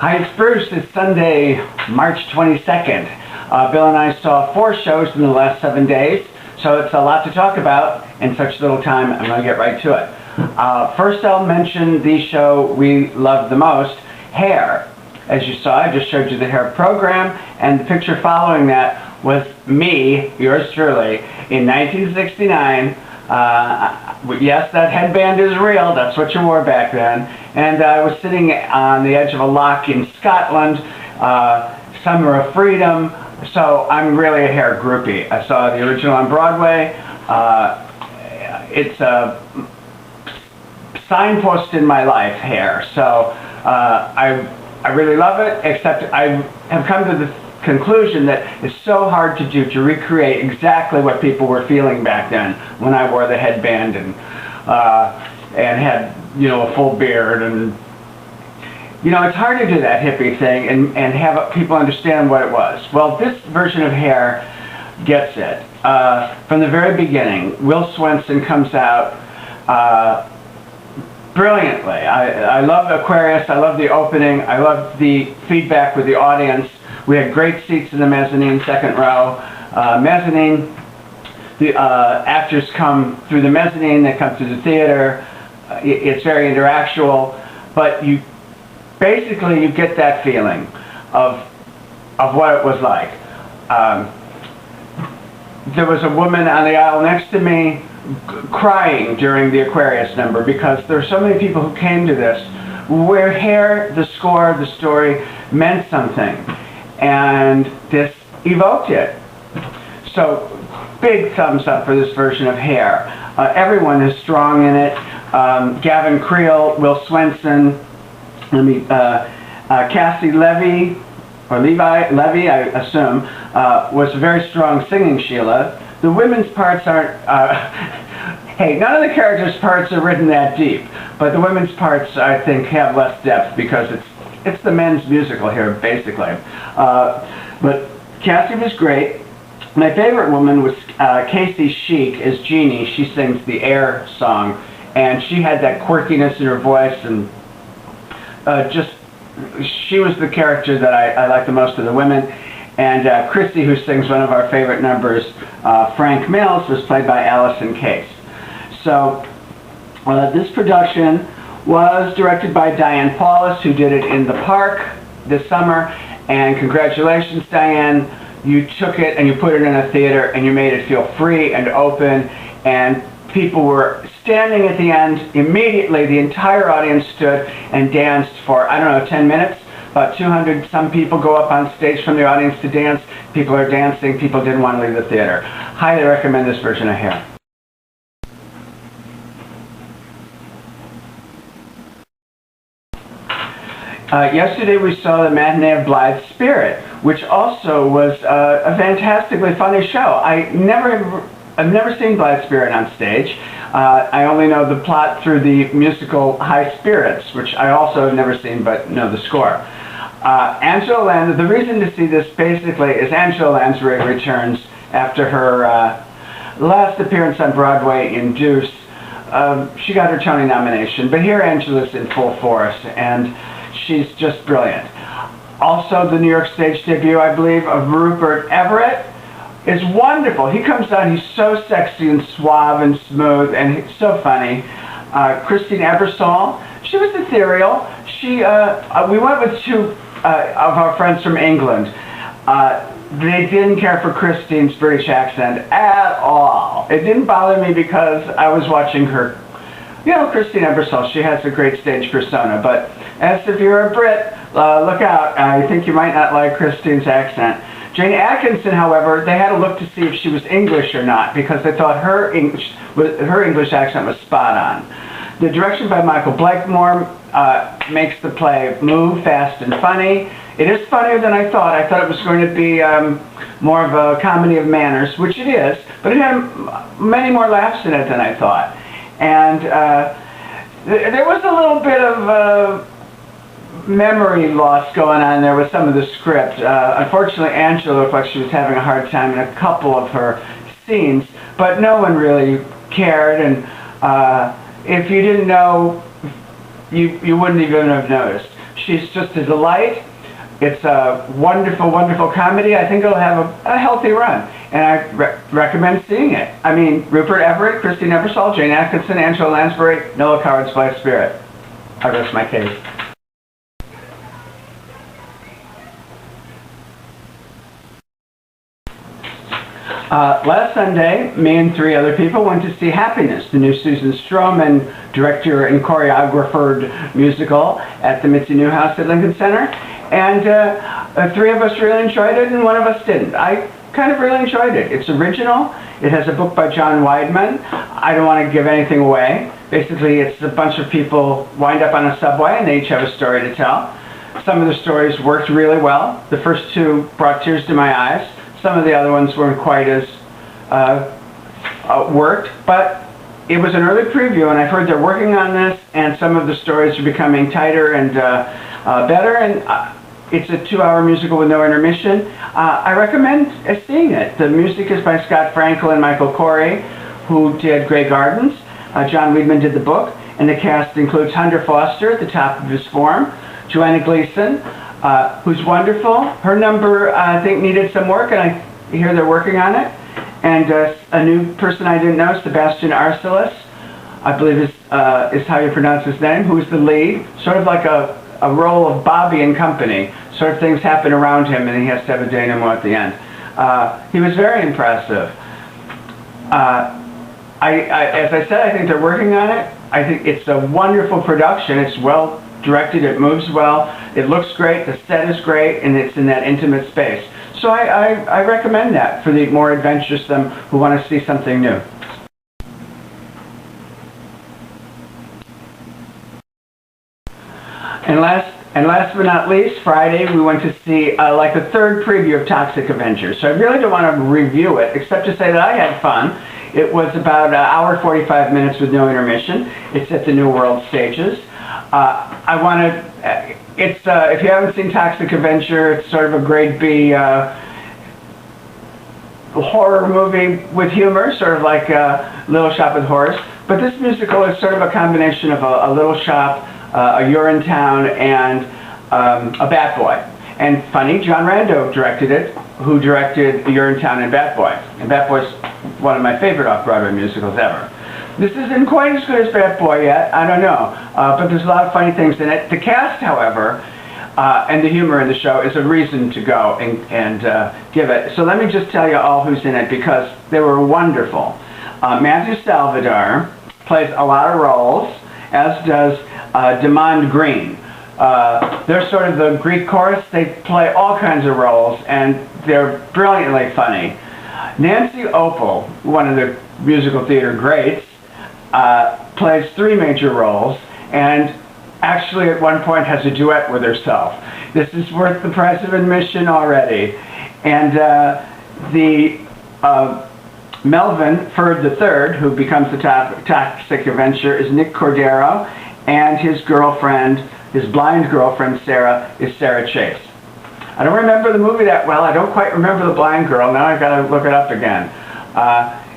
Hi, it's Bruce. It's Sunday, March 22nd. Bill and I saw 4 shows in the last 7 days, so it's a lot to talk about in such little time. I'm going to get right to it. First, I'll mention the show we loved the most, Hair. As you saw, I just showed you the Hair program, and the picture following that was me, yours truly, in 1969. Yes, that headband is real. That's what you wore back then. And I was sitting on the edge of a loch in Scotland, summer of freedom. So I'm really a Hair groupie. I saw the original on Broadway. It's a signpost in my life, Hair. So I really love it, except I have come to the conclusion that it's so hard to do, to recreate exactly what people were feeling back then when I wore the headband and had, you know, a full beard. And you know, it's hard to do that hippie thing and have people understand what it was. Well, this version of Hair gets it. From the very beginning, Will Swenson comes out brilliantly. I love Aquarius. I love the opening. I love the feedback with the audience. We had great seats in the mezzanine, second row. Mezzanine, the actors come through the mezzanine, they come through the theater. It's very interactual, but you basically get that feeling of what it was like. There was a woman on the aisle next to me crying during the Aquarius number because there were so many people who came to this where Hair, the score, the story meant something. And this evoked it. So, big thumbs up for this version of Hair. Everyone is strong in it. Gavin Creel, Will Swenson, Cassie Levy, or Levy, I assume, was a very strong singing Sheila. The women's parts aren't, hey, none of the characters' parts are written that deep, but the women's parts, I think, have less depth because it's the men's musical here, basically. But Cassie was great. My favorite woman was Casey Chic as Jeannie. She sings the Air song, and she had that quirkiness in her voice, and she was the character that I liked the most of the women. And Christy, who sings one of our favorite numbers, Frank Mills, was played by Allison Case. So this production was directed by Diane Paulus, who did it in the park this summer. And congratulations, Diane. You took it and you put it in a theater and you made it feel free and open. And people were standing at the end. Immediately, the entire audience stood and danced for, I don't know, 10 minutes. About 200 some people go up on stage from the audience to dance. People are dancing. People didn't want to leave the theater. Highly recommend this version of Hair. Yesterday we saw the matinee of Blithe Spirit, which also was a fantastically funny show. I've never seen Blithe Spirit on stage. I only know the plot through the musical High Spirits, which I also have never seen but know the score. Angela Lansbury, the reason to see this basically is Angela Lansbury returns after her last appearance on Broadway in Deuce. She got her Tony nomination, but here Angela's in full force, and she's just brilliant. Also, the New York stage debut, I believe, of Rupert Everett is wonderful. He comes out, he's so sexy and suave and smooth, and he's so funny. Christine Ebersole, she was ethereal. We went with 2 of our friends from England. They didn't care for Christine's British accent at all. It didn't bother me because I was watching her. You know, Christine Ebersole, she has a great stage persona, but as if you're a Brit, look out. I think you might not like Christine's accent. Jane Atkinson, however, they had to look to see if she was English or not because they thought her English accent was spot on. The direction by Michael Blakemore makes the play move fast and funny. It is funnier than I thought. I thought it was going to be more of a comedy of manners, which it is, but it had many more laughs in it than I thought. And there was a little bit of memory loss going on there with some of the script. Unfortunately, Angela looked like she was having a hard time in a couple of her scenes, but no one really cared, and if you didn't know, you wouldn't even have noticed. She's just a delight. It's a wonderful, wonderful comedy. I think it'll have a healthy run, and I recommend seeing it. I mean, Rupert Everett, Christine Ebersol, Jane Atkinson, Angela Lansbury, Noah Coward's Blithe Spirit. I rest my case. Last Sunday, me and 3 other people went to see Happiness, the new Susan Stroman director and choreographed musical at the Mitzi Newhouse at Lincoln Center. And 3 of us really enjoyed it, and 1 of us didn't. I kind of really enjoyed it. It's original. It has a book by John Weidman. I don't want to give anything away. Basically, it's a bunch of people wind up on a subway, and they each have a story to tell. Some of the stories worked really well. The first 2 brought tears to my eyes. Some of the other ones weren't quite as worked, but it was an early preview, and I've heard they're working on this, and some of the stories are becoming tighter and better, and it's a 2-hour musical with no intermission. I recommend seeing it. The music is by Scott Frankel and Michael Corey, who did Grey Gardens. John Weidman did the book, and the cast includes Hunter Foster at the top of his form, Joanna Gleason, who's wonderful. Her number, I think, needed some work, and I hear they're working on it. And a new person I didn't know, Sebastian Arcelis, I believe is how you pronounce his name, who's the lead, sort of like a role of Bobby and Company. Sort of things happen around him, and he has to have a denouement at the end. He was very impressive. As I said, I think they're working on it. I think it's a wonderful production. It's well directed, it moves well, it looks great, the set is great, and it's in that intimate space. So I recommend that for the more adventuresome who want to see something new. And last but not least, Friday we went to see like the 3rd preview of Toxic Avenger. So I really don't want to review it, except to say that I had fun. It was about an hour 45 minutes with no intermission. It's at the New World Stages. If you haven't seen Toxic Avenger, it's sort of a grade B horror movie with humor, sort of like Little Shop of Horrors. But this musical is sort of a combination of a Little Shop, a Urinetown, and a Bat Boy. And funny, John Rando directed it, who directed Urinetown and Bat Boy. And Bat Boy's one of my favorite off-Broadway musicals ever. This isn't quite as good as Bat Boy yet, I don't know, but there's a lot of funny things in it. The cast, however, and the humor in the show is a reason to go and give it. So let me just tell you all who's in it, because they were wonderful. Matthew Salvador plays a lot of roles, as does Demond Green. They're sort of the Greek chorus. They play all kinds of roles, and they're brilliantly funny. Nancy Opel, one of the musical theater greats, plays 3 major roles, and actually at one point has a duet with herself. This is worth the price of admission already. And Melvin Ferd III, who becomes the Toxic Avenger, is Nick Cordero, and his girlfriend, his blind girlfriend Sarah, is Sarah Chase. I don't remember the movie that well. I don't quite remember the blind girl. Now I've got to look it up again.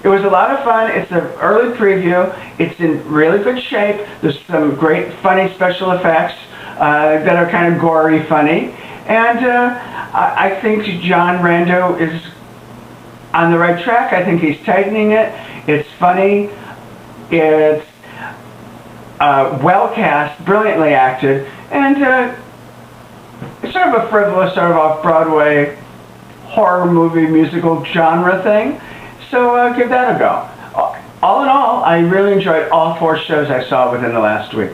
It was a lot of fun. It's an early preview. It's in really good shape. There's some great funny special effects that are kind of gory funny. And I think John Rando is on the right track. I think he's tightening it. It's funny. It's well cast, brilliantly acted, and it's sort of a frivolous, sort of off-Broadway horror movie musical genre thing. So give that a go. All in all, I really enjoyed all 4 shows I saw within the last week.